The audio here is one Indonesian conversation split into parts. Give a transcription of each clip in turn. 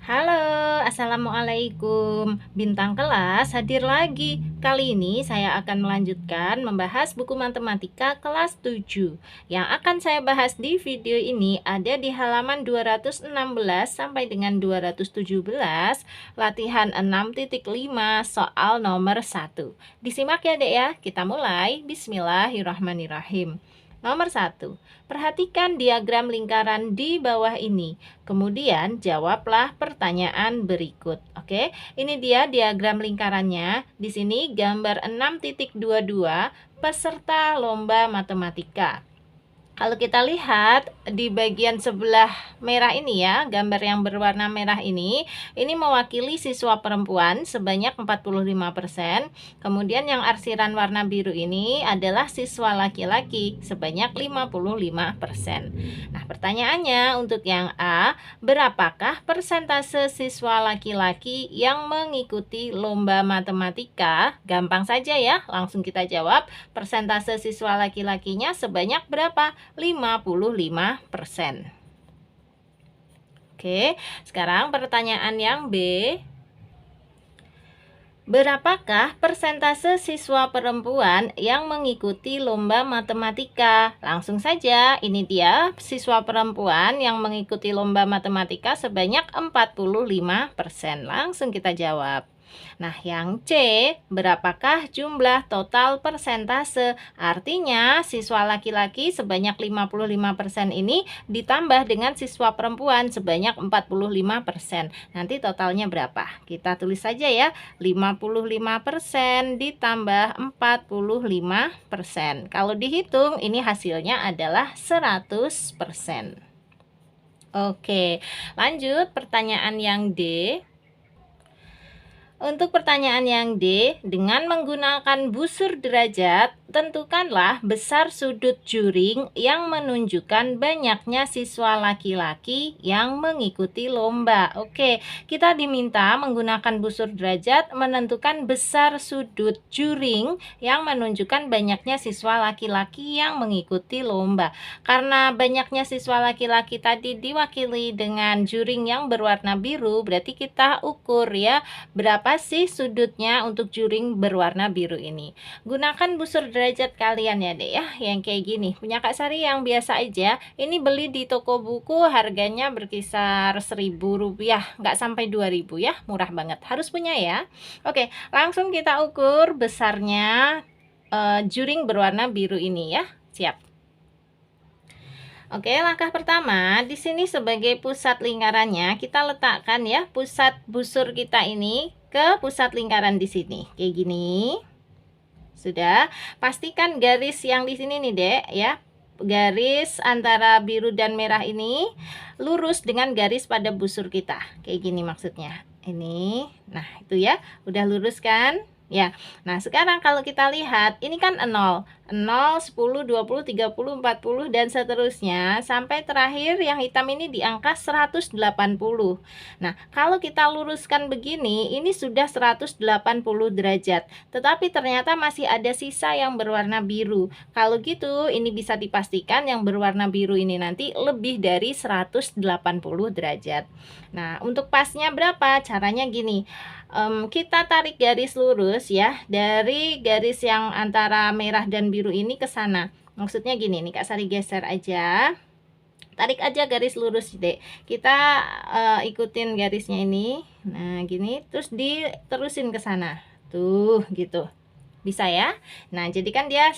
Halo, assalamualaikum. Bintang kelas hadir lagi. Kali ini saya akan melanjutkan membahas buku matematika kelas 7. Yang akan saya bahas di video ini ada di halaman 216 sampai dengan 217, latihan 6.5 soal nomor 1. Disimak ya, Dek ya. Kita mulai. Bismillahirrahmanirrahim. Nomor 1. Perhatikan diagram lingkaran di bawah ini. Kemudian jawablah pertanyaan berikut. Oke, ini dia diagram lingkarannya. Di sini gambar 6.22 peserta lomba matematika. Kalau kita lihat di bagian sebelah merah ini ya, gambar yang berwarna merah ini mewakili siswa perempuan sebanyak 45%. Kemudian yang arsiran warna biru ini adalah siswa laki-laki sebanyak 55%. Nah, pertanyaannya untuk yang A, berapakah persentase siswa laki-laki yang mengikuti lomba matematika? Gampang saja ya, langsung kita jawab. Persentase siswa laki-lakinya sebanyak berapa? 55%. Oke, sekarang pertanyaan yang B. Berapakah persentase siswa perempuan yang mengikuti lomba matematika? Langsung saja, ini dia siswa perempuan yang mengikuti lomba matematika sebanyak 45%. Langsung kita jawab. Nah, yang C, berapakah jumlah total persentase? Artinya, siswa laki-laki sebanyak 55% ini ditambah dengan siswa perempuan sebanyak 45%. Nanti totalnya berapa? Kita tulis saja ya, 55% ditambah 45%. Kalau dihitung, ini hasilnya adalah 100%. Oke, lanjut pertanyaan yang D. Untuk pertanyaan yang D, dengan menggunakan busur derajat, tentukanlah besar sudut juring yang menunjukkan banyaknya siswa laki-laki yang mengikuti lomba. Oke, kita diminta menggunakan busur derajat menentukan besar sudut juring yang menunjukkan banyaknya siswa laki-laki yang mengikuti lomba. Karena banyaknya siswa laki-laki tadi diwakili dengan juring yang berwarna biru, berarti kita ukur ya, berapa sih sudutnya untuk juring berwarna biru ini. Gunakan busur derajat kalian ya Dek ya, yang kayak gini. Punya Kak Sari yang biasa aja. Ini beli di toko buku harganya berkisar Rp1.000, nggak sampai Rp2.000 ya, murah banget. Harus punya ya. Oke, langsung kita ukur besarnya juring berwarna biru ini ya. Siap. Oke, langkah pertama di sini sebagai pusat lingkarannya kita letakkan ya pusat busur kita ini ke pusat lingkaran di sini. Kayak gini. Sudah, pastikan garis yang di sini nih, Dek, ya. Garis antara biru dan merah ini lurus dengan garis pada busur kita. Kayak gini maksudnya. Ini. Nah, itu ya. Udah lurus kan? Ya, nah sekarang kalau kita lihat, ini kan 0, 0, 10, 20, 30, 40, dan seterusnya, sampai terakhir yang hitam ini di angka 180. Nah, kalau kita luruskan begini, ini sudah 180 derajat, tetapi ternyata masih ada sisa yang berwarna biru. Kalau gitu, ini bisa dipastikan yang berwarna biru ini nanti lebih dari 180 derajat. Nah, untuk pasnya berapa? Caranya gini. Kita tarik garis lurus ya dari garis yang antara merah dan biru ini ke sana. Maksudnya gini nih, Kak Sari geser aja. Tarik aja garis lurus, Dek. Kita ikutin garisnya ini. Nah, gini terus diterusin ke sana. Tuh, gitu. Bisa ya? Nah, jadi kan dia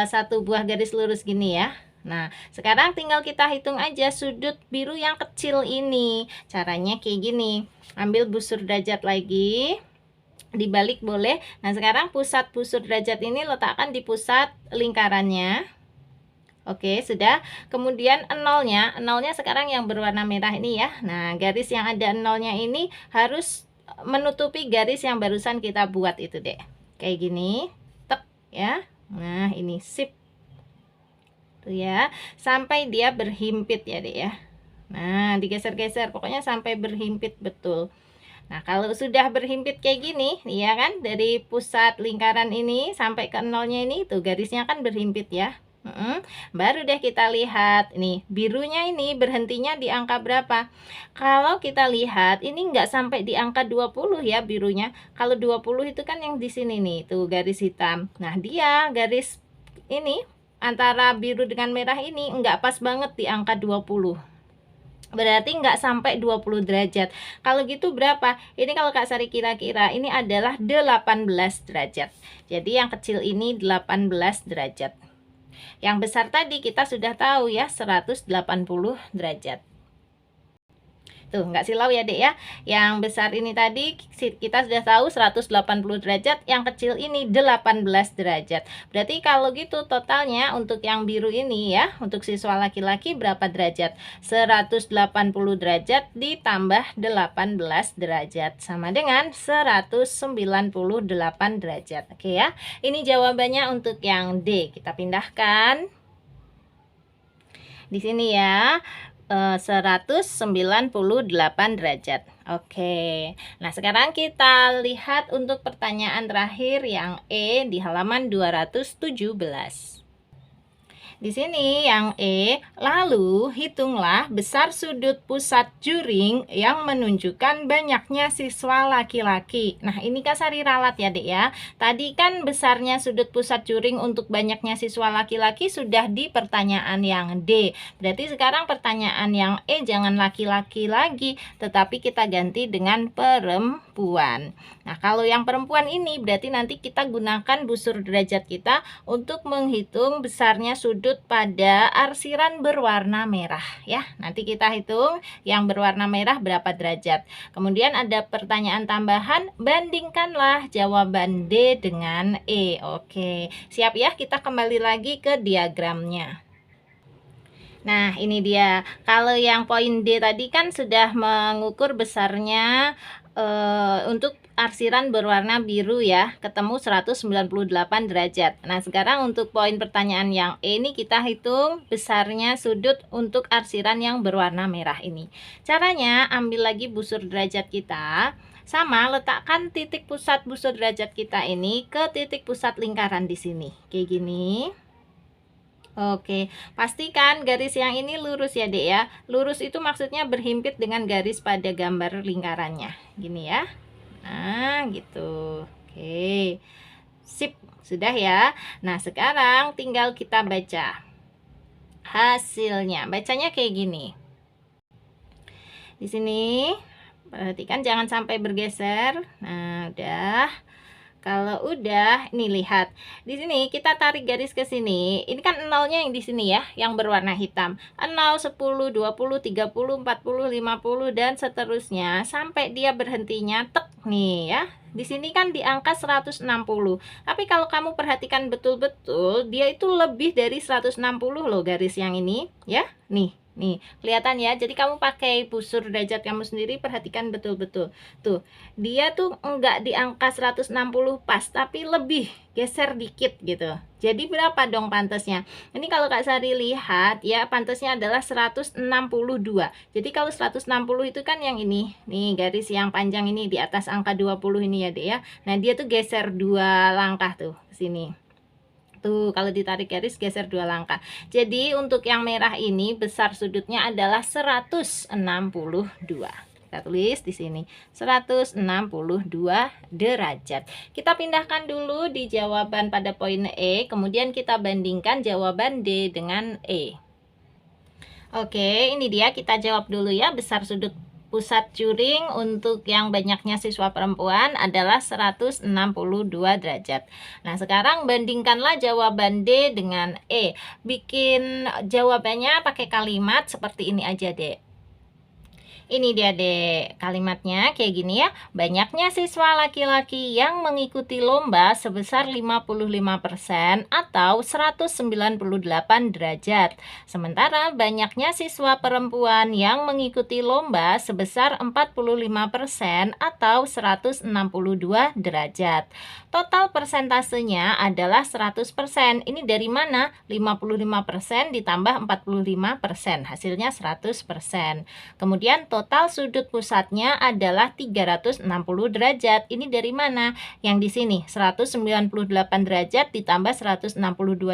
satu buah garis lurus gini ya. Nah, sekarang tinggal kita hitung aja sudut biru yang kecil ini. Caranya kayak gini. Ambil busur derajat lagi. Dibalik boleh. Nah, sekarang pusat busur derajat ini letakkan di pusat lingkarannya. Oke, sudah. Kemudian nolnya sekarang yang berwarna merah ini ya. Nah, garis yang ada nolnya ini harus menutupi garis yang barusan kita buat itu, Dek. Kayak gini. Tek ya. Nah, ini sip. Tuh ya, sampai dia berhimpit ya Dek ya. Nah, digeser-geser pokoknya sampai berhimpit betul. Nah, kalau sudah berhimpit kayak gini, ya kan, dari pusat lingkaran ini sampai ke nolnya ini, tuh garisnya kan berhimpit ya. Baru deh kita lihat nih, birunya ini berhentinya di angka berapa. Kalau kita lihat ini nggak sampai di angka 20 ya birunya. Kalau 20 itu kan yang di sini nih, tuh garis hitam. Nah, dia garis ini antara biru dengan merah ini nggak pas banget di angka 20. Berarti nggak sampai 20 derajat. Kalau gitu berapa? Ini kalau Kak Sari kira-kira ini adalah 18 derajat. Jadi yang kecil ini 18 derajat. Yang besar tadi kita sudah tahu ya, 180 derajat. Tuh, nggak silau ya dek ya. Yang besar ini tadi kita sudah tahu 180 derajat, yang kecil ini 18 derajat. Berarti kalau gitu totalnya untuk yang biru ini ya, untuk siswa laki-laki berapa derajat? 180 derajat ditambah 18 derajat sama dengan 198 derajat. Oke ya. Ini jawabannya untuk yang D. Kita pindahkan di sini ya. 198 derajat. Oke. Nah, sekarang kita lihat untuk pertanyaan terakhir yang E di halaman 217. Di sini yang E, lalu hitunglah besar sudut pusat juring yang menunjukkan banyaknya siswa laki-laki. Nah, ini Kak Sari ralat ya, Dek ya. Tadi kan besarnya sudut pusat juring untuk banyaknya siswa laki-laki sudah di pertanyaan yang D. Berarti sekarang pertanyaan yang E jangan laki-laki lagi, tetapi kita ganti dengan perempuan. Nah, kalau yang perempuan ini berarti nanti kita gunakan busur derajat kita untuk menghitung besarnya sudut pada arsiran berwarna merah ya. Nanti kita hitung yang berwarna merah berapa derajat. Kemudian ada pertanyaan tambahan, bandingkanlah jawaban D dengan E. Oke, siap ya, kita kembali lagi ke diagramnya. Nah, ini dia. Kalau yang poin D tadi kan sudah mengukur besarnya untuk arsiran berwarna biru ya, ketemu 198 derajat. Nah, sekarang untuk poin pertanyaan yang E ini kita hitung besarnya sudut untuk arsiran yang berwarna merah ini. Caranya, ambil lagi busur derajat kita, sama letakkan titik pusat busur derajat kita ini ke titik pusat lingkaran di sini. Kayak gini. Oke, pastikan garis yang ini lurus ya dek ya. Lurus itu maksudnya berhimpit dengan garis pada gambar lingkarannya. Gini ya. Nah, gitu. Oke. Sip, sudah ya. Nah, sekarang tinggal kita baca hasilnya. Bacanya kayak gini. Di sini perhatikan jangan sampai bergeser. Nah, udah. Kalau udah, nih lihat. Di sini kita tarik garis ke sini. Ini kan nolnya yang di sini ya, yang berwarna hitam. 0, 10, 20, 30, 40, 50 dan seterusnya sampai dia berhentinya tek nih ya. Di sini kan di angka 160. Tapi kalau kamu perhatikan betul-betul, dia itu lebih dari 160 loh garis yang ini ya. Nih, kelihatan ya. Jadi kamu pakai busur derajat kamu sendiri, perhatikan betul-betul. Tuh, dia tuh enggak di angka 160 pas, tapi lebih geser dikit gitu. Jadi berapa dong pantasnya? Ini kalau Kak Sari lihat ya, pantasnya adalah 162. Jadi kalau 160 itu kan yang ini. Nih, garis yang panjang ini di atas angka 20 ini ya, Dek ya. Nah, dia tuh geser 2 langkah tuh ke sini. Tuh, kalau ditarik garis geser 2 langkah. Jadi untuk yang merah ini besar sudutnya adalah 162. Kita tulis di sini 162 derajat. Kita pindahkan dulu di jawaban pada poin E, kemudian kita bandingkan jawaban D dengan E. Oke, ini dia, kita jawab dulu ya. Besar sudut pusat juring untuk yang banyaknya siswa perempuan adalah 162 derajat. Nah, sekarang bandingkanlah jawaban D dengan E. Bikin jawabannya pakai kalimat seperti ini aja, Dek. Ini dia dek, kalimatnya kayak gini ya. Banyaknya siswa laki-laki yang mengikuti lomba sebesar 55% atau 198 derajat. Sementara banyaknya siswa perempuan yang mengikuti lomba sebesar 45% atau 162 derajat. Total persentasenya adalah 100%. Ini dari mana? 55% ditambah 45%. Hasilnya 100%. Kemudian total sudut pusatnya adalah 360 derajat. Ini dari mana? Yang di sini 198 derajat ditambah 162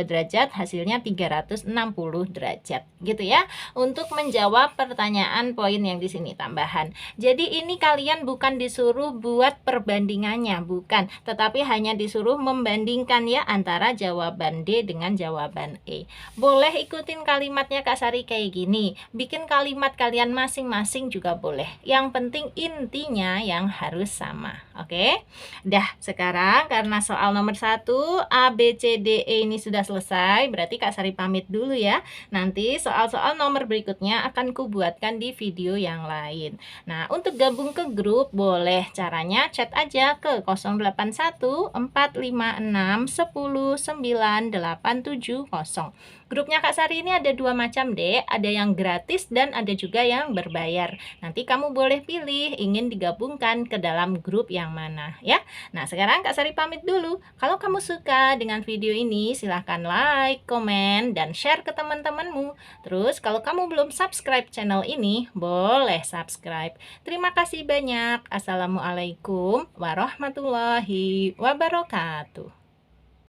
derajat, hasilnya 360 derajat. Gitu ya. Untuk menjawab pertanyaan poin yang di sini tambahan. Jadi ini kalian bukan disuruh buat perbandingannya, bukan, tetapi hanya disuruh membandingkan ya antara jawaban D dengan jawaban E. Boleh ikutin kalimatnya Kak Sari kayak gini, bikin kalimat kalian masing-masing juga boleh. Yang penting intinya yang harus sama. Oke? Dah, sekarang karena soal nomor 1 A, B, C, D, E ini sudah selesai, berarti Kak Sari pamit dulu ya. Nanti soal-soal nomor berikutnya akan kubuatkan di video yang lain. Nah, untuk gabung ke grup boleh caranya chat aja ke 081 456 10 9870. Grupnya Kak Sari ini ada dua macam deh, ada yang gratis dan ada juga yang berbayar. Nanti kamu boleh pilih ingin digabungkan ke dalam grup yang mana ya. Nah, sekarang Kak Sari pamit dulu. Kalau kamu suka dengan video ini, silahkan like, komen, dan share ke teman-temanmu. Terus kalau kamu belum subscribe channel ini, boleh subscribe. Terima kasih banyak. Assalamualaikum warahmatullahi wabarakatuh.